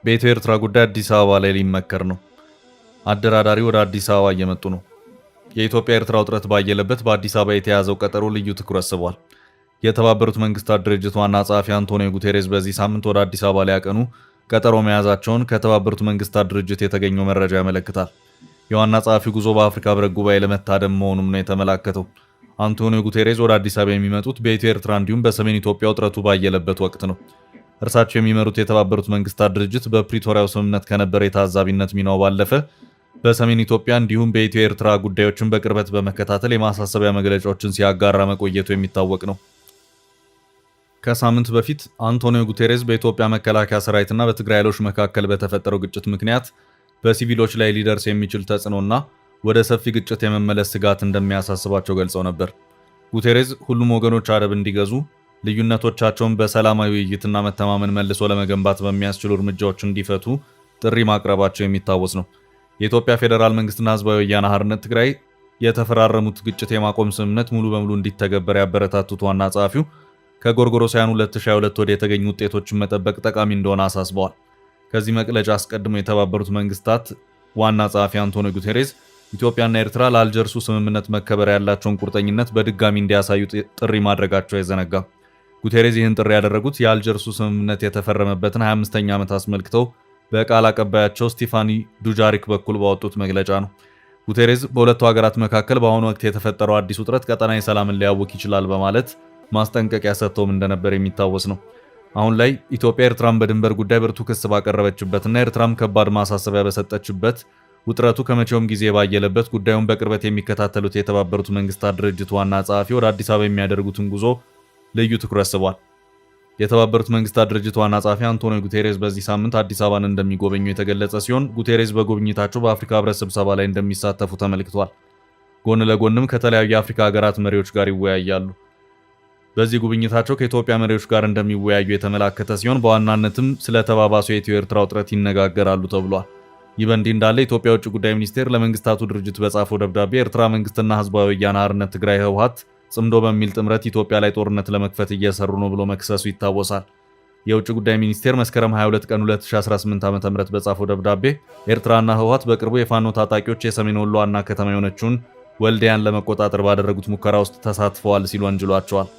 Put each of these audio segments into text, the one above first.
በኢትዮ ኤርትራ ጉዳይ አዲስ አበባ ላይ ሊመከር ነው። አደራዳሪ ወደ አዲስ አበባ እየመጡ ነው። የኢትዮጵያ ኤርትራ ውጥረት ባየለበት በአዲስ አበባ የተያዘው ቀጠሮ ልዩ ትኩረት ስቧል። የተባበሩት መንግስታት ድርጅት ዋና ጸሐፊ አንቶኒዮ ጉቴሬስ በዚህ ሳምንት ወደ አዲስ አበባ ሊያቀኑ ቀጠሮ መያዛቸውን ከተባበሩት መንግስታት ድርጅት የተገኘው መረጃ ያመለክታል። የዋና ጸሐፊው ጉዞ በአፍሪካ ህብረት ጉባኤ ለመታደም መሆኑም ነው የተመላከተው። አንቶኒዮ ጉቴሬስ ወደ አዲስ አበባ የሚመጡት በኢትዮ ኤርትራ እንዲሁም በሰሜን ኢትዮጵያ ውጥረቱ ባየለበት ወቅት ነው። እርሳቸው የሚመሩት የተባበሩት መንግስታት ድርጅት በፕሪቶሪያው ስምምነት ከነበረ የታዛቢነት ሚናው ባለፈ በሰሜን ኢትዮጵያ እንዲሁም በኢትዮ ኤርትራ ጉዳዮችን በቅርበት በመከታተል የማሳሰቢያ መግለጫዎችን ሲያጋራ መቆየቱ የሚታወቅ ነው። ከሳምንት በፊት አንቶኒዮ ጉቴሬስ በኢትዮጵያ መከላከያ ሰራዊትና በትግራይ ኃይሎች መካከል በተፈጠረው ግጭት ምክንያት በሲቪሎች ላይ ሊደርስ የሚችል ተጽዕኖና ወደ ሰፊ ግጭት የመመለስ ስጋት እንደሚያሳስባቸው ገልጸው ነበር። ጉቴሬስ ሁሉም ወገኖች አደብ እንዲገዙ ልዩነቶቻቸውን በሰላማዊ ውይይትና መተማመን መልሶ ለመገንባት በሚያስችሉ እርምጃዎች እንዲፈቱ ጥሪ ማቅረባቸው የሚታወስ ነው። የኢትዮጵያ ፌዴራል መንግስትና ህዝባዊ ወያነ ሓርነት ትግራይ የተፈራረሙት ግጭት የማቆም ስምምነት ሙሉ በሙሉ እንዲተገበር ያበረታቱት ዋና ጸሐፊው ከጎርጎሮሳውያኑ 2022 ወዲህ የተገኙ ውጤቶችን መጠበቅ ጠቃሚ እንደሆነ አሳስበዋል። ከዚህ መግለጫ አስቀድሞ የተባበሩት መንግስታት ዋና ጸሐፊ አንቶኒዮ ጉቴሬስ ኢትዮጵያና ኤርትራ ለአልጀርሱ ስምምነት መከበር ያላቸውን ቁርጠኝነት በድጋሚ እንዲያሳዩ ጥሪ ማድረጋቸው አይዘነጋም። ጉቴሬስ ይህን ጥሪ ያደረጉት የአልጀርሱ ስምምነት የተፈረመበትን 25ኛ ዓመት አስመልክተው በቃል አቀባያቸው ስቲፋኒ ዱጃሪክ በኩል ባወጡት መግለጫ ነው። ጉቴሬስ በሁለቱ ሀገራት መካከል በአሁኑ ወቅት የተፈጠረው አዲስ ውጥረት ቀጠናዊ ሰላምን ሊያውክ ይችላል በማለት ማስጠንቀቂያ ሰጥተውም እንደነበር የሚታወስ ነው። አሁን ላይ ኢትዮጵያ ኤርትራን በድንበር ጉዳይ ብርቱ ክስ ባቀረበችበትና ኤርትራም ከባድ ማሳሰቢያ በሰጠችበት ውጥረቱ ከመቼውም ጊዜ ባየለበት ጉዳዩን በቅርበት የሚከታተሉት የተባበሩት መንግስታት ድርጅት ዋና ጸሐፊ ወደ አዲስ አበባ የሚያደርጉትን ጉዞ ልዩ ትኩረት ስቧል። የተባበሩት መንግስታት ድርጅት ዋና ጸሐፊ አንቶኒዮ ጉቴሬስ በዚህ ሳምንት አዲስ አበባን እንደሚጎበኙ የተገለጸ ሲሆን ጉቴሬስ በጉብኝታቸው በአፍሪካ ህብረት ስብሰባ ላይ እንደሚሳተፉ ተመልክቷል። ጎን ለጎንም ከተለያዩ የአፍሪካ ሀገራት መሪዎች ጋር ይወያያሉ። በዚህ ጉብኝታቸው ከኢትዮጵያ መሪዎች ጋር እንደሚወያዩ የተመላከተ ሲሆን በዋናነትም ስለ ተባባሱ የኢትዮ ኤርትራ ውጥረት ይነጋገራሉ ተብሏል። ይህ በእንዲህ እንዳለ የኢትዮጵያ ውጭ ጉዳይ ሚኒስቴር ለመንግስታቱ ድርጅት በጻፈው ደብዳቤ ኤርትራ መንግስትና ህዝባዊ ወያነ ሓርነት ትግራይ ህወሓት ጽምዶ በሚል ጥምረት ኢትዮጵያ ላይ ጦርነት ለመክፈት እየሰሩ ነው ብሎ መክሰሱ ይታወሳል። የውጭ ጉዳይ ሚኒስቴር መስከረም 22 ቀን 2018 ዓ.ም በጻፈው ደብዳቤ ኤርትራና ህወሓት በቅርቡ የፋኖ ታጣቂዎች የሰሜን ወሎ ዋና ከተማ የሆነችውን ወልዲያን ለመቆጣጠር ባደረጉት ሙከራ ውስጥ ተሳትፈዋል ሲሉ ወንጅሏቸዋል።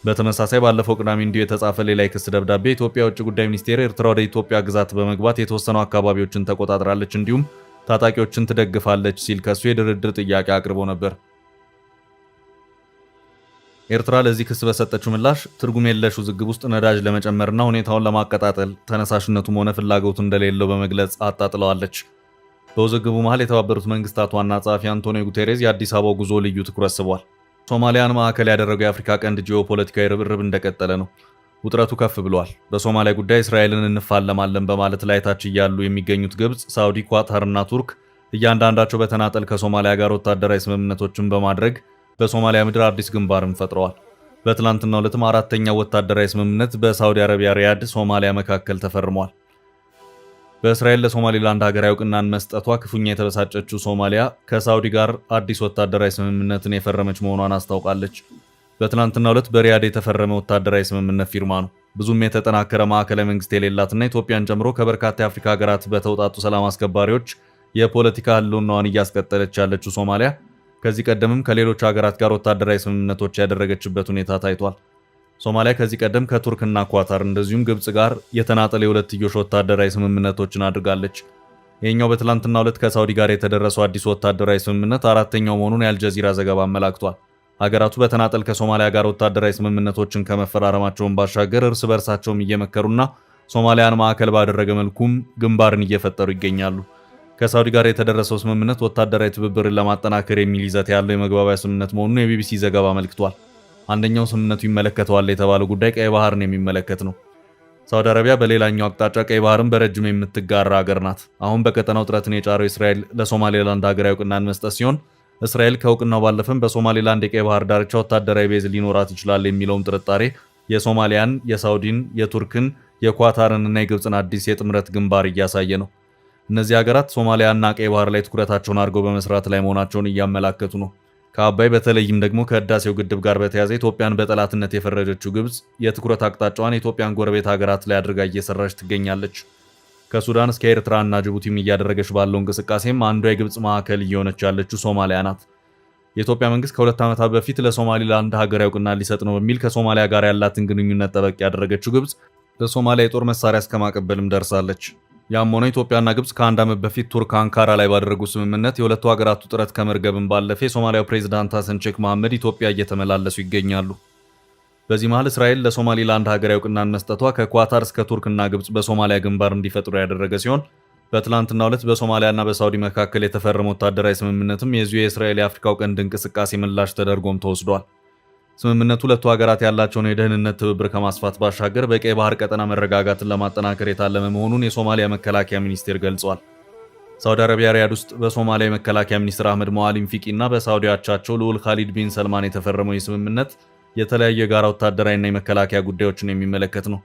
በተመሳሳይ ባለፈው ቅዳሜ እንዲሁ የተጻፈ ሌላ የክስ ደብዳቤ የኢትዮጵያ ውጭ ጉዳይ ሚኒስቴር ኤርትራ ወደ ኢትዮጵያ ግዛት በመግባት የተወሰኑ አካባቢዎችን ተቆጣጥራለች እንዲሁም ታጣቂዎችን ትደግፋለች ሲል ከሱ የድርድር ጥያቄ አቅርቦ ነበር። ኤርትራ ለዚህ ክስ በሰጠችው ምላሽ ትርጉም የለሽ ውዝግብ ውስጥ ነዳጅ ለመጨመርና ሁኔታውን ለማቀጣጠል ተነሳሽነቱም ሆነ ፍላጎቱ እንደሌለው በመግለጽ አጣጥለዋለች። በውዝግቡ መሃል የተባበሩት መንግስታት ዋና ጸሐፊ አንቶኒዮ ጉቴሬስ የአዲስ አበባው ጉዞ ልዩ ትኩረት ስቧል። ሶማሊያን ማዕከል ያደረገው የአፍሪካ ቀንድ ጂኦፖለቲካዊ ርብርብ እንደቀጠለ ነው። ውጥረቱ ከፍ ብሏል። በሶማሊያ ጉዳይ እስራኤልን እንፋለማለን በማለት ላይ ታች እያሉ የሚገኙት ግብጽ፣ ሳውዲ፣ ኳታርና ቱርክ እያንዳንዳቸው በተናጠል ከሶማሊያ ጋር ወታደራዊ ስምምነቶችን በማድረግ በሶማሊያ ምድር አዲስ ግንባርን ፈጥረዋል። በትላንትናው ዕለትም አራተኛው ወታደራዊ ስምምነት በሳውዲ አረቢያ ሪያድ ሶማሊያ መካከል ተፈርሟል። በእስራኤል ለሶማሊላንድ ሀገራዊ እውቅናን መስጠቷ ክፉኛ የተበሳጨችው ሶማሊያ ከሳውዲ ጋር አዲስ ወታደራዊ ስምምነትን የፈረመች መሆኗን አስታውቃለች። በትላንትናው ዕለት በሪያድ የተፈረመ ወታደራዊ ስምምነት ፊርማ ነው። ብዙም የተጠናከረ ማዕከላዊ መንግስት የሌላትና ኢትዮጵያን ጨምሮ ከበርካታ የአፍሪካ ሀገራት በተውጣጡ ሰላም አስከባሪዎች የፖለቲካ ህልውናዋን እያስቀጠለች ያለችው ሶማሊያ ከዚህ ቀደምም ከሌሎች ሀገራት ጋር ወታደራዊ ስምምነቶች ያደረገችበት ሁኔታ ታይቷል። ሶማሊያ ከዚህ ቀደም ከቱርክና ኳታር እንደዚሁም ግብጽ ጋር የተናጠለ የሁለትዮሽ ወታደራዊ ስምምነቶችን አድርጋለች። ይህኛው በትላንትናው ዕለት ከሳውዲ ጋር የተደረሰው አዲስ ወታደራዊ ስምምነት አራተኛው መሆኑን የአልጀዚራ ዘገባ አመላክቷል። ሀገራቱ በተናጠል ከሶማሊያ ጋር ወታደራዊ ስምምነቶችን ከመፈራረማቸውን ባሻገር እርስ በርሳቸውም እየመከሩና ሶማሊያን ማዕከል ባደረገ መልኩም ግንባርን እየፈጠሩ ይገኛሉ። ከሳውዲ ጋር የተደረሰው ስምምነት ወታደራዊ ትብብርን ለማጠናከር የሚል ይዘት ያለው የመግባቢያ ስምምነት መሆኑን የቢቢሲ ዘገባ አመልክቷል። አንደኛው ስምምነቱ ይመለከተዋል የተባለው ጉዳይ ቀይ ባህርን የሚመለከት ነው። ሳውዲ አረቢያ በሌላኛው አቅጣጫ ቀይ ባህርን በረጅም የምትጋራ ሀገር ናት። አሁን በቀጠናው ውጥረትን የጫረው እስራኤል ለሶማሌላንድ ሀገራዊ እውቅናን መስጠት ሲሆን እስራኤል ከእውቅናው ባለፈም በሶማሌላንድ የቀይ ባህር ዳርቻ ወታደራዊ ቤዝ ሊኖራት ይችላል የሚለውም ጥርጣሬ የሶማሊያን፣ የሳውዲን፣ የቱርክን፣ የኳታርንና የግብፅን አዲስ የጥምረት ግንባር እያሳየ ነው። እነዚህ ሀገራት ሶማሊያና ቀይ ባህር ላይ ትኩረታቸውን አድርገው በመስራት ላይ መሆናቸውን እያመላከቱ ነው። ከአባይ በተለይም ደግሞ ከህዳሴው ግድብ ጋር በተያያዘ ኢትዮጵያን በጠላትነት የፈረጀችው ግብጽ የትኩረት አቅጣጫዋን የኢትዮጵያን ጎረቤት ሀገራት ላይ አድርጋ እየሰራች ትገኛለች። ከሱዳን እስከ ኤርትራና ጅቡቲም እያደረገች ባለው እንቅስቃሴም አንዷ የግብጽ ማዕከል እየሆነች ያለችው ሶማሊያ ናት። የኢትዮጵያ መንግስት ከ2 ዓመታት በፊት ለሶማሊላንድ ሀገራዊ እውቅና ሊሰጥ ነው በሚል ከሶማሊያ ጋር ያላትን ግንኙነት ጠበቅ ያደረገችው ግብጽ ለሶማሊያ የጦር መሳሪያ እስከማቀበልም ደርሳለች። ያም ሆነ ኢትዮጵያና ግብጽ ከአንድ ዓመት በፊት ቱርክ አንካራ ላይ ባደረጉ ስምምነት የሁለቱ ሀገራቱ ጥረት ከመርገብም ባለፈ የሶማሊያው ፕሬዝዳንት ሐሰን ሼክ መሐመድ ኢትዮጵያ እየተመላለሱ ይገኛሉ። በዚህ መሃል እስራኤል ለሶማሊላንድ ሀገራዊ እውቅናን መስጠቷ ከኳታር እስከ ቱርክና ግብጽ በሶማሊያ ግንባር እንዲፈጥሩ ያደረገ ሲሆን በትላንትናው ዕለት በሶማሊያና በሳውዲ መካከል የተፈረመ ወታደራዊ ስምምነትም የዚሁ የእስራኤል የአፍሪካው ቀንድ እንቅስቃሴ ምላሽ ተደርጎም ተወስዷል። ስምምነቱ ሁለቱ ሀገራት ያላቸውን የደህንነት ትብብር ከማስፋት ባሻገር በቀይ ባህር ቀጠና መረጋጋትን ለማጠናከር የታለመ መሆኑን የሶማሊያ መከላከያ ሚኒስቴር ገልጿል። ሳውዲ አረቢያ ሪያድ ውስጥ በሶማሊያ የመከላከያ ሚኒስትር አህመድ ሞአሊም ፊቂ እና በሳውዲ አቻቸው ልዑል ካሊድ ቢን ሰልማን የተፈረመው የስምምነት የተለያዩ የጋራ ወታደራዊና የመከላከያ ጉዳዮችን የሚመለከት ነው።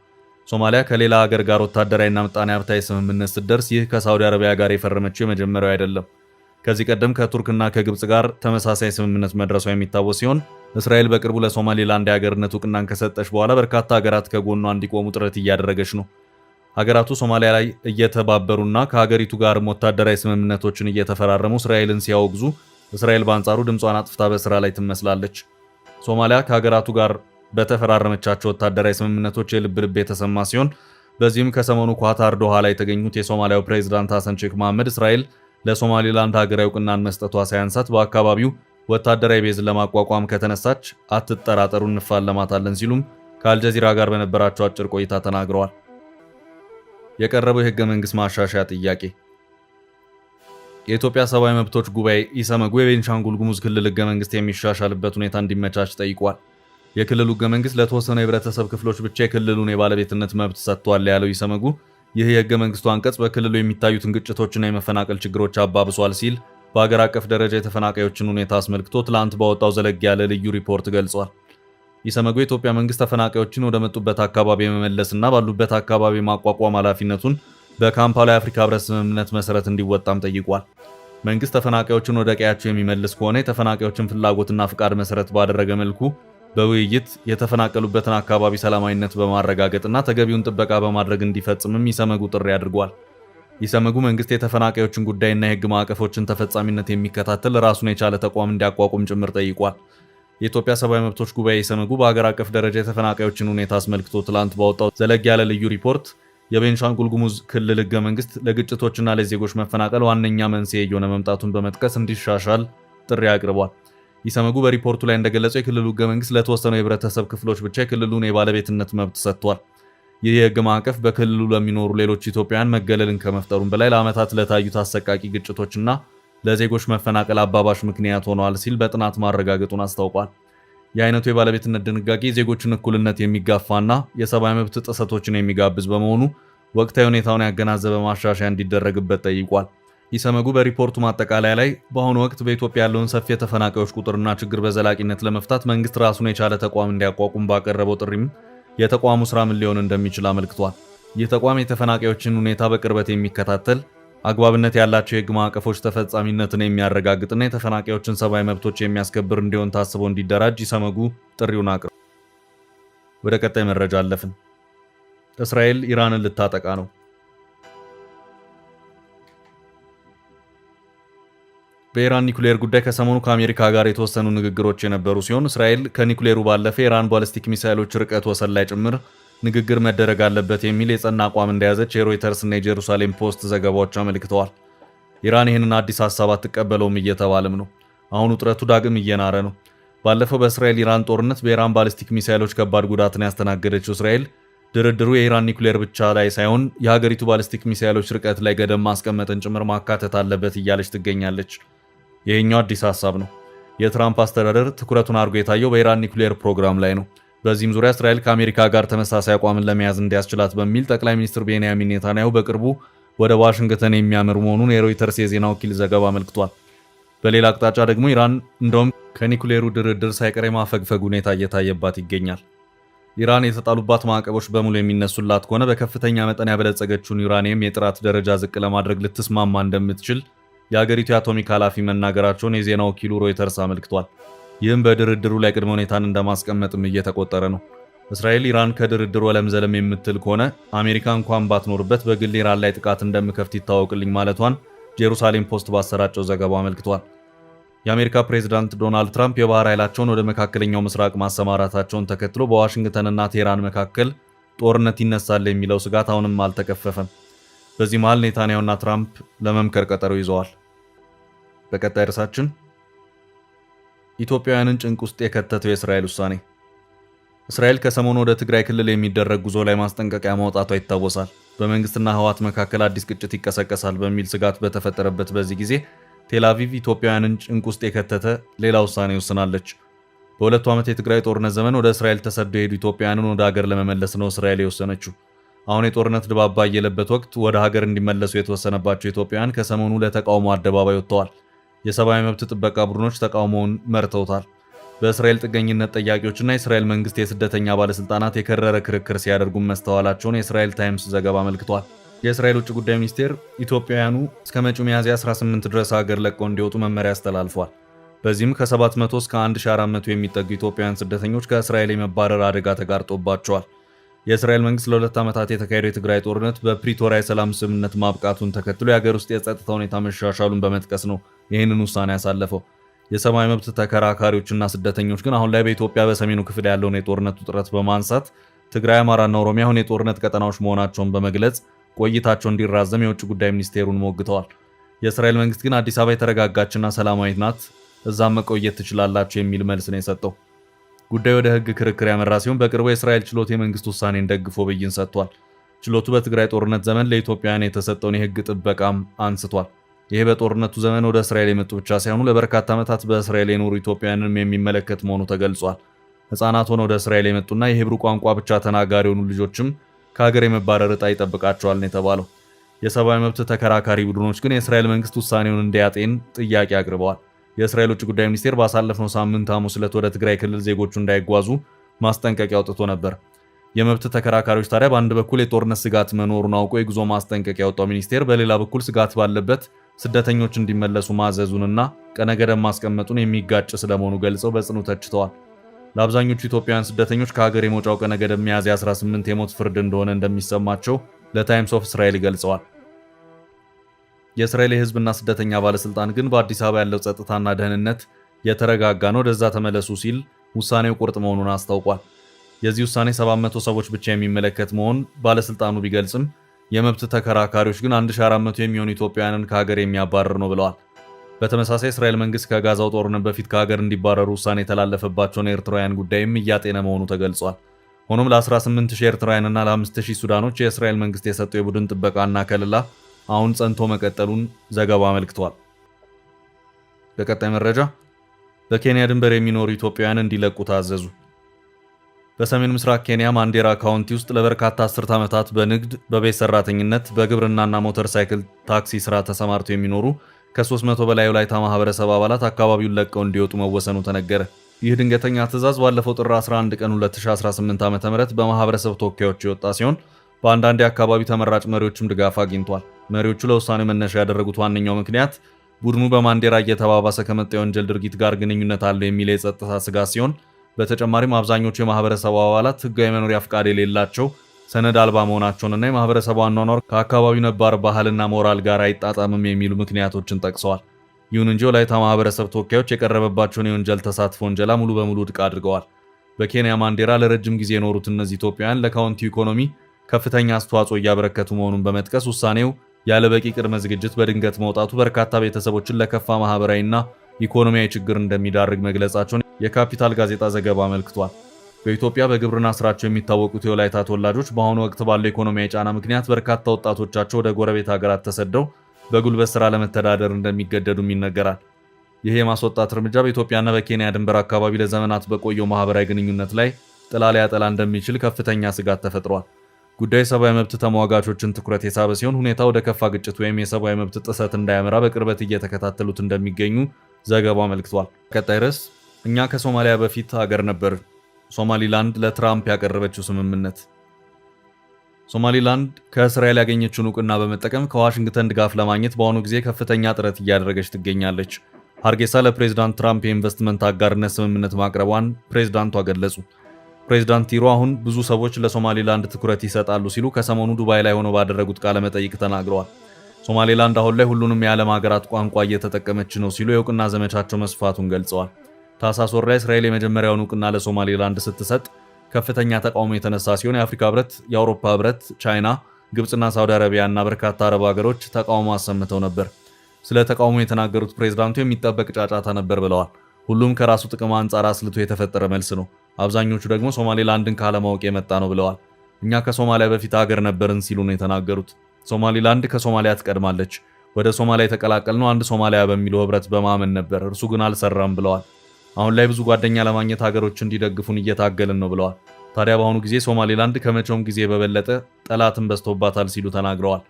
ሶማሊያ ከሌላ ሀገር ጋር ወታደራዊና ምጣኔ ሀብታዊ ስምምነት ስትደርስ ይህ ከሳውዲ አረቢያ ጋር የፈረመችው የመጀመሪያው አይደለም። ከዚህ ቀደም ከቱርክና ከግብጽ ጋር ተመሳሳይ ስምምነት መድረሷ የሚታወስ ሲሆን እስራኤል በቅርቡ ለሶማሊላንድ የሀገርነት እውቅናን ከሰጠች በኋላ በርካታ ሀገራት ከጎኗ እንዲቆሙ ጥረት እያደረገች ነው። ሀገራቱ ሶማሊያ ላይ እየተባበሩና ከሀገሪቱ ጋርም ወታደራዊ ስምምነቶችን እየተፈራረሙ እስራኤልን ሲያወግዙ፣ እስራኤል በአንጻሩ ድምጿን አጥፍታ በስራ ላይ ትመስላለች። ሶማሊያ ከሀገራቱ ጋር በተፈራረመቻቸው ወታደራዊ ስምምነቶች የልብ ልብ የተሰማ ሲሆን በዚህም ከሰሞኑ ኳታር ዶሃ ላይ የተገኙት የሶማሊያው ፕሬዝዳንት ሐሰን ሼክ መሐመድ እስራኤል ለሶማሊላንድ ሀገራዊ እውቅናን መስጠቷ ሳያንሳት በአካባቢው ወታደራዊ ቤዝን ለማቋቋም ከተነሳች አትጠራጠሩ እንፋለማታለን ሲሉም ከአልጀዚራ ጋር በነበራቸው አጭር ቆይታ ተናግረዋል። የቀረበው የህገ መንግስት ማሻሻያ ጥያቄ የኢትዮጵያ ሰብአዊ መብቶች ጉባኤ ኢሰመጉ የቤንሻንጉል ጉሙዝ ክልል ህገ መንግስት የሚሻሻልበት ሁኔታ እንዲመቻች ጠይቋል። የክልሉ ህገ መንግስት ለተወሰኑ የህብረተሰብ ክፍሎች ብቻ የክልሉን የባለቤትነት መብት ሰጥቷል ያለው ኢሰመጉ ይህ የህገ መንግስቱ አንቀጽ በክልሉ የሚታዩትን ግጭቶችና የመፈናቀል ችግሮች አባብሷል ሲል በአገር አቀፍ ደረጃ የተፈናቃዮችን ሁኔታ አስመልክቶ ትላንት ባወጣው ዘለግ ያለ ልዩ ሪፖርት ገልጿል። ኢሰመጉ የኢትዮጵያ መንግስት ተፈናቃዮችን ወደ መጡበት አካባቢ የመመለስና ባሉበት አካባቢ ማቋቋም ኃላፊነቱን በካምፓላ የአፍሪካ ህብረት ስምምነት መሰረት እንዲወጣም ጠይቋል። መንግስት ተፈናቃዮችን ወደ ቀያቸው የሚመልስ ከሆነ የተፈናቃዮችን ፍላጎትና ፍቃድ መሰረት ባደረገ መልኩ በውይይት የተፈናቀሉበትን አካባቢ ሰላማዊነት በማረጋገጥና ተገቢውን ጥበቃ በማድረግ እንዲፈጽምም ኢሰመጉ ጥሪ አድርጓል። ኢሰመጉ መንግስት የተፈናቃዮችን ጉዳይና የህግ ማዕቀፎችን ተፈጻሚነት የሚከታተል ራሱን የቻለ ተቋም እንዲያቋቁም ጭምር ጠይቋል። የኢትዮጵያ ሰብአዊ መብቶች ጉባኤ ኢሰመጉ በአገር አቀፍ ደረጃ የተፈናቃዮችን ሁኔታ አስመልክቶ ትላንት ባወጣው ዘለግ ያለ ልዩ ሪፖርት የቤንሻንጉል ጉሙዝ ክልል ህገ መንግስት ለግጭቶችና ለዜጎች መፈናቀል ዋነኛ መንስኤ የሆነ መምጣቱን በመጥቀስ እንዲሻሻል ጥሪ አቅርቧል። ኢሰመጉ በሪፖርቱ ላይ እንደገለጸው የክልሉ ህገ መንግስት ለተወሰኑ የህብረተሰብ ክፍሎች ብቻ የክልሉን የባለቤትነት መብት ሰጥቷል። ይህ የህግ ማዕቀፍ በክልሉ ለሚኖሩ ሌሎች ኢትዮጵያውያን መገለልን ከመፍጠሩም በላይ ለዓመታት ለታዩት አሰቃቂ ግጭቶችና ለዜጎች መፈናቀል አባባሽ ምክንያት ሆነዋል ሲል በጥናት ማረጋገጡን አስታውቋል። የአይነቱ የባለቤትነት ድንጋጌ ዜጎችን እኩልነት የሚጋፋና የሰብአዊ መብት ጥሰቶችን የሚጋብዝ በመሆኑ ወቅታዊ ሁኔታውን ያገናዘበ ማሻሻያ እንዲደረግበት ጠይቋል። ኢሰመጉ በሪፖርቱ ማጠቃለያ ላይ በአሁኑ ወቅት በኢትዮጵያ ያለውን ሰፊ የተፈናቃዮች ቁጥርና ችግር በዘላቂነት ለመፍታት መንግስት ራሱን የቻለ ተቋም እንዲያቋቁም ባቀረበው ጥሪም የተቋሙ ስራ ምን ሊሆን እንደሚችል አመልክቷል። ይህ ተቋም የተፈናቃዮችን ሁኔታ በቅርበት የሚከታተል አግባብነት ያላቸው የህግ ማዕቀፎች ተፈጻሚነትን የሚያረጋግጥና የተፈናቃዮችን ሰብአዊ መብቶች የሚያስከብር እንዲሆን ታስቦ እንዲደራጅ ኢሰመጉ ጥሪውን አቅርቧል። ወደ ቀጣይ መረጃ አለፍን። እስራኤል ኢራንን ልታጠቃ ነው። በኢራን ኒኩሌር ጉዳይ ከሰሞኑ ከአሜሪካ ጋር የተወሰኑ ንግግሮች የነበሩ ሲሆን እስራኤል ከኒኩሌሩ ባለፈ የኢራን ባሊስቲክ ሚሳይሎች ርቀት ወሰን ላይ ጭምር ንግግር መደረግ አለበት የሚል የጸና አቋም እንደያዘች የሮይተርስ እና የጄሩሳሌም ፖስት ዘገባዎች አመልክተዋል። ኢራን ይህንን አዲስ ሐሳብ አትቀበለውም እየተባለም ነው። አሁን ውጥረቱ ዳግም እየናረ ነው። ባለፈው በእስራኤል ኢራን ጦርነት በኢራን ባሊስቲክ ሚሳይሎች ከባድ ጉዳትን ያስተናገደችው እስራኤል ድርድሩ የኢራን ኒኩሌር ብቻ ላይ ሳይሆን የሀገሪቱ ባሊስቲክ ሚሳይሎች ርቀት ላይ ገደብ ማስቀመጥን ጭምር ማካተት አለበት እያለች ትገኛለች። ይህኛው አዲስ ሐሳብ ነው። የትራምፕ አስተዳደር ትኩረቱን አድርጎ የታየው በኢራን ኒኩሌር ፕሮግራም ላይ ነው። በዚህም ዙሪያ እስራኤል ከአሜሪካ ጋር ተመሳሳይ አቋምን ለመያዝ እንዲያስችላት በሚል ጠቅላይ ሚኒስትር ቤንያሚን ኔታንያሁ በቅርቡ ወደ ዋሽንግተን የሚያመሩ መሆኑን የሮይተርስ የዜና ወኪል ዘገባ አመልክቷል። በሌላ አቅጣጫ ደግሞ ኢራን እንደውም ከኒኩሌሩ ድርድር ሳይቀር የማፈግፈግ ሁኔታ እየታየባት ይገኛል። ኢራን የተጣሉባት ማዕቀቦች በሙሉ የሚነሱላት ከሆነ በከፍተኛ መጠን ያበለጸገችውን ዩራኒየም የጥራት ደረጃ ዝቅ ለማድረግ ልትስማማ እንደምትችል የሀገሪቱ የአቶሚክ ኃላፊ መናገራቸውን የዜና ወኪሉ ሮይተርስ አመልክቷል። ይህም በድርድሩ ላይ ቅድመ ሁኔታን እንደማስቀመጥም እየተቆጠረ ነው። እስራኤል ኢራን ከድርድር ወለም ዘለም የምትል ከሆነ አሜሪካ እንኳን ባትኖርበት በግል ኢራን ላይ ጥቃት እንደምከፍት ይታወቅልኝ ማለቷን ጄሩሳሌም ፖስት ባሰራጨው ዘገባ አመልክቷል። የአሜሪካ ፕሬዝዳንት ዶናልድ ትራምፕ የባህር ኃይላቸውን ወደ መካከለኛው ምስራቅ ማሰማራታቸውን ተከትሎ በዋሽንግተንና ቴህራን መካከል ጦርነት ይነሳል የሚለው ስጋት አሁንም አልተከፈፈም። በዚህ መሃል ኔታንያሁና ትራምፕ ለመምከር ቀጠሮ ይዘዋል። በቀጣይ ርዕሳችን ኢትዮጵያውያንን ጭንቅ ውስጥ የከተተው የእስራኤል ውሳኔ። እስራኤል ከሰሞኑ ወደ ትግራይ ክልል የሚደረግ ጉዞ ላይ ማስጠንቀቂያ ማውጣቷ ይታወሳል። በመንግስትና ህወሓት መካከል አዲስ ግጭት ይቀሰቀሳል በሚል ስጋት በተፈጠረበት በዚህ ጊዜ ቴል አቪቭ ኢትዮጵያውያንን ጭንቅ ውስጥ የከተተ ሌላ ውሳኔ ወስናለች። በሁለቱ ዓመት የትግራይ ጦርነት ዘመን ወደ እስራኤል ተሰደው የሄዱ ኢትዮጵያውያንን ወደ ሀገር ለመመለስ ነው እስራኤል የወሰነችው። አሁን የጦርነት ድባብ ባየለበት ወቅት ወደ ሀገር እንዲመለሱ የተወሰነባቸው ኢትዮጵያውያን ከሰሞኑ ለተቃውሞ አደባባይ ወጥተዋል። የሰብአዊ መብት ጥበቃ ቡድኖች ተቃውሞውን መርተውታል። በእስራኤል ጥገኝነት ጠያቂዎችና የእስራኤል መንግስት የስደተኛ ባለስልጣናት የከረረ ክርክር ሲያደርጉ መስተዋላቸውን የእስራኤል ታይምስ ዘገባ አመልክቷል። የእስራኤል ውጭ ጉዳይ ሚኒስቴር ኢትዮጵያውያኑ እስከ መጪው ሚያዝያ 18 ድረስ ሀገር ለቀው እንዲወጡ መመሪያ አስተላልፏል። በዚህም ከ700 እስከ 1400 የሚጠጉ ኢትዮጵያውያን ስደተኞች ከእስራኤል የመባረር አደጋ ተጋርጦባቸዋል። የእስራኤል መንግስት ለ2 ዓመታት የተካሄደው የትግራይ ጦርነት በፕሪቶሪያ የሰላም ስምምነት ማብቃቱን ተከትሎ የሀገር ውስጥ የጸጥታ ሁኔታ መሻሻሉን በመጥቀስ ነው ይህንን ውሳኔ ያሳለፈው። የሰብአዊ መብት ተከራካሪዎችና ስደተኞች ግን አሁን ላይ በኢትዮጵያ በሰሜኑ ክፍል ያለውን የጦርነት ውጥረት በማንሳት ትግራይ፣ አማራና ኦሮሚያ አሁን የጦርነት ቀጠናዎች መሆናቸውን በመግለጽ ቆይታቸው እንዲራዘም የውጭ ጉዳይ ሚኒስቴሩን ሞግተዋል። የእስራኤል መንግስት ግን አዲስ አበባ የተረጋጋችና ሰላማዊት ናት፣ እዛም መቆየት ትችላላችሁ የሚል መልስ ነው የሰጠው። ጉዳዩ ወደ ህግ ክርክር ያመራ ሲሆን በቅርቡ የእስራኤል ችሎት የመንግስት ውሳኔን ደግፎ ብይን ሰጥቷል። ችሎቱ በትግራይ ጦርነት ዘመን ለኢትዮጵያውያን የተሰጠውን የህግ ጥበቃም አንስቷል። ይህ በጦርነቱ ዘመን ወደ እስራኤል የመጡ ብቻ ሳይሆኑ ለበርካታ ዓመታት በእስራኤል የኖሩ ኢትዮጵያውያንም የሚመለከት መሆኑ ተገልጿል። ህፃናት ሆነው ወደ እስራኤል የመጡና የሂብሩ ቋንቋ ብቻ ተናጋሪ የሆኑ ልጆችም ከሀገር የመባረር ዕጣ ይጠብቃቸዋል ነው የተባለው። የሰብአዊ መብት ተከራካሪ ቡድኖች ግን የእስራኤል መንግስት ውሳኔውን እንዲያጤን ጥያቄ አቅርበዋል። የእስራኤል ውጭ ጉዳይ ሚኒስቴር ባሳለፍነው ሳምንት ሐሙስ ዕለት ወደ ትግራይ ክልል ዜጎቹ እንዳይጓዙ ማስጠንቀቂያ አውጥቶ ነበር። የመብት ተከራካሪዎች ታዲያ በአንድ በኩል የጦርነት ስጋት መኖሩን አውቆ የጉዞ ማስጠንቀቂያ ያወጣው ሚኒስቴር በሌላ በኩል ስጋት ባለበት ስደተኞች እንዲመለሱ ማዘዙንና ቀነ ገደብ ማስቀመጡን የሚጋጭ ስለመሆኑ ገልጸው በጽኑ ተችተዋል። ለአብዛኞቹ ኢትዮጵያውያን ስደተኞች ከሀገር የመውጫው ቀነ ገደብ ሚያዝያ 18 የሞት ፍርድ እንደሆነ እንደሚሰማቸው ለታይምስ ኦፍ እስራኤል ገልጸዋል። የእስራኤል የህዝብና ስደተኛ ባለስልጣን ግን በአዲስ አበባ ያለው ጸጥታና ደህንነት የተረጋጋ ነው፣ ወደዛ ተመለሱ ሲል ውሳኔው ቁርጥ መሆኑን አስታውቋል። የዚህ ውሳኔ 700 ሰዎች ብቻ የሚመለከት መሆን ባለስልጣኑ ቢገልጽም የመብት ተከራካሪዎች ግን 1400 የሚሆኑ ኢትዮጵያውያንን ከሀገር የሚያባርር ነው ብለዋል። በተመሳሳይ እስራኤል መንግስት ከጋዛው ጦርነት በፊት ከሀገር እንዲባረሩ ውሳኔ የተላለፈባቸውን ኤርትራውያን ጉዳይም እያጤነ መሆኑ ተገልጿል። ሆኖም ለ18000 ኤርትራውያንና ለ5000 ሱዳኖች የእስራኤል መንግስት የሰጠው የቡድን ጥበቃና ከለላ አሁን ጸንቶ መቀጠሉን ዘገባው አመልክቷል። በቀጣይ መረጃ በኬንያ ድንበር የሚኖሩ ኢትዮጵያውያን እንዲለቁ ታዘዙ። በሰሜን ምስራቅ ኬንያ ማንዴራ ካውንቲ ውስጥ ለበርካታ አስርት ዓመታት በንግድ፣ በቤት ሰራተኝነት፣ በግብርናና ሞተር ሳይክል ታክሲ ስራ ተሰማርተው የሚኖሩ ከ300 በላይ የወላይታ ማህበረሰብ አባላት አካባቢውን ለቀው እንዲወጡ መወሰኑ ተነገረ። ይህ ድንገተኛ ትዕዛዝ ባለፈው ጥር 11 ቀን 2018 ዓ.ም በማህበረሰብ ተወካዮች የወጣ ሲሆን በአንዳንድ የአካባቢ ተመራጭ መሪዎችም ድጋፍ አግኝቷል። መሪዎቹ ለውሳኔው መነሻ ያደረጉት ዋነኛው ምክንያት ቡድኑ በማንዴራ እየተባባሰ ከመጣ የወንጀል ድርጊት ጋር ግንኙነት አለው የሚል የጸጥታ ስጋት ሲሆን በተጨማሪም አብዛኞቹ የማህበረሰቡ አባላት ህጋዊ መኖሪያ ፍቃድ የሌላቸው ሰነድ አልባ መሆናቸውንና የማህበረሰቡ አኗኗር ከአካባቢው ነባር ባህልና ሞራል ጋር አይጣጣምም የሚሉ ምክንያቶችን ጠቅሰዋል። ይሁን እንጂ ወላይታ ማህበረሰብ ተወካዮች የቀረበባቸውን የወንጀል ተሳትፎ ወንጀላ ሙሉ በሙሉ ውድቅ አድርገዋል። በኬንያ ማንዴራ ለረጅም ጊዜ የኖሩት እነዚህ ኢትዮጵያውያን ለካውንቲው ኢኮኖሚ ከፍተኛ አስተዋጽኦ እያበረከቱ መሆኑን በመጥቀስ ውሳኔው ያለ በቂ ቅድመ ዝግጅት በድንገት መውጣቱ በርካታ ቤተሰቦችን ለከፋ ማህበራዊና ኢኮኖሚያዊ ችግር እንደሚዳርግ መግለጻቸውን የካፒታል ጋዜጣ ዘገባ አመልክቷል። በኢትዮጵያ በግብርና ስራቸው የሚታወቁት የወላይታ ተወላጆች በአሁኑ ወቅት ባለው ኢኮኖሚያዊ ጫና ምክንያት በርካታ ወጣቶቻቸው ወደ ጎረቤት ሀገራት ተሰደው በጉልበት ስራ ለመተዳደር እንደሚገደዱም ይነገራል። ይህ የማስወጣት እርምጃ በኢትዮጵያና በኬንያ ድንበር አካባቢ ለዘመናት በቆየው ማህበራዊ ግንኙነት ላይ ጥላ ሊያጠላ እንደሚችል ከፍተኛ ስጋት ተፈጥሯል። ጉዳዩ የሰብአዊ መብት ተሟጋቾችን ትኩረት የሳበ ሲሆን ሁኔታ ወደ ከፋ ግጭት ወይም የሰብአዊ መብት ጥሰት እንዳያመራ በቅርበት እየተከታተሉት እንደሚገኙ ዘገባው አመልክቷል። ቀጣይ ርዕስ እኛ ከሶማሊያ በፊት ሀገር ነበር። ሶማሊላንድ ለትራምፕ ያቀረበችው ስምምነት። ሶማሊላንድ ከእስራኤል ያገኘችውን እውቅና በመጠቀም ከዋሽንግተን ድጋፍ ለማግኘት በአሁኑ ጊዜ ከፍተኛ ጥረት እያደረገች ትገኛለች። ሀርጌሳ ለፕሬዝዳንት ትራምፕ የኢንቨስትመንት አጋርነት ስምምነት ማቅረቧን ፕሬዝዳንቷ ገለጹ። ፕሬዝዳንት ቲሮ አሁን ብዙ ሰዎች ለሶማሌላንድ ትኩረት ይሰጣሉ ሲሉ ከሰሞኑ ዱባይ ላይ ሆነው ባደረጉት ቃለ መጠይቅ ተናግረዋል። ሶማሌላንድ አሁን ላይ ሁሉንም የዓለም ሀገራት ቋንቋ እየተጠቀመች ነው ሲሉ የእውቅና ዘመቻቸው መስፋቱን ገልጸዋል። ታህሳስ ወር ላይ እስራኤል የመጀመሪያውን እውቅና ለሶማሌላንድ ስትሰጥ ከፍተኛ ተቃውሞ የተነሳ ሲሆን የአፍሪካ ህብረት፣ የአውሮፓ ህብረት፣ ቻይና፣ ግብጽና ሳውዲ አረቢያ እና በርካታ አረብ ሀገሮች ተቃውሞ አሰምተው ነበር። ስለ ተቃውሞ የተናገሩት ፕሬዝዳንቱ የሚጠበቅ ጫጫታ ነበር ብለዋል። ሁሉም ከራሱ ጥቅም አንጻር አስልቶ የተፈጠረ መልስ ነው። አብዛኞቹ ደግሞ ሶማሌላንድን ካለማወቅ የመጣ ነው ብለዋል። እኛ ከሶማሊያ በፊት ሀገር ነበርን ሲሉ ነው የተናገሩት። ሶማሌላንድ ከሶማሊያ ትቀድማለች። ወደ ሶማሊያ የተቀላቀልነው አንድ ሶማሊያ በሚለው ህብረት በማመን ነበር፣ እርሱ ግን አልሰራም ብለዋል። አሁን ላይ ብዙ ጓደኛ ለማግኘት ሀገሮች እንዲደግፉን እየታገልን ነው ብለዋል። ታዲያ በአሁኑ ጊዜ ሶማሌላንድ ከመቼውም ጊዜ በበለጠ ጠላትን በዝቶባታል ሲሉ ተናግረዋል።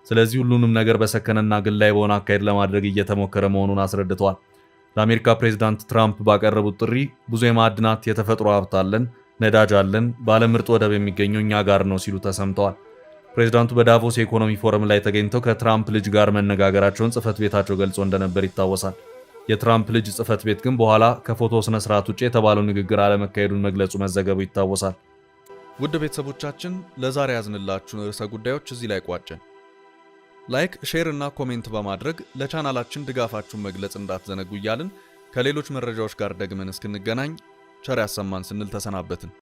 ስለዚህ ሁሉንም ነገር በሰከነና ግላዊ በሆነ አካሄድ ለማድረግ እየተሞከረ መሆኑን አስረድተዋል። ለአሜሪካ ፕሬዝዳንት ትራምፕ ባቀረቡት ጥሪ ብዙ የማዕድናት የተፈጥሮ ሀብት አለን፣ ነዳጅ አለን፣ በዓለም ምርጥ ወደብ የሚገኘው እኛ ጋር ነው ሲሉ ተሰምተዋል። ፕሬዝዳንቱ በዳቮስ የኢኮኖሚ ፎረም ላይ ተገኝተው ከትራምፕ ልጅ ጋር መነጋገራቸውን ጽህፈት ቤታቸው ገልጾ እንደነበር ይታወሳል። የትራምፕ ልጅ ጽህፈት ቤት ግን በኋላ ከፎቶ ስነ ስርዓት ውጭ የተባለው ንግግር አለመካሄዱን መግለጹ መዘገቡ ይታወሳል። ውድ ቤተሰቦቻችን ለዛሬ ያዝንላችሁን ርዕሰ ጉዳዮች እዚህ ላይ ቋጨን። ላይክ፣ ሼር እና ኮሜንት በማድረግ ለቻናላችን ድጋፋችሁን መግለጽ እንዳትዘነጉ እያልን ከሌሎች መረጃዎች ጋር ደግመን እስክንገናኝ ቸር ያሰማን ስንል ተሰናበትን።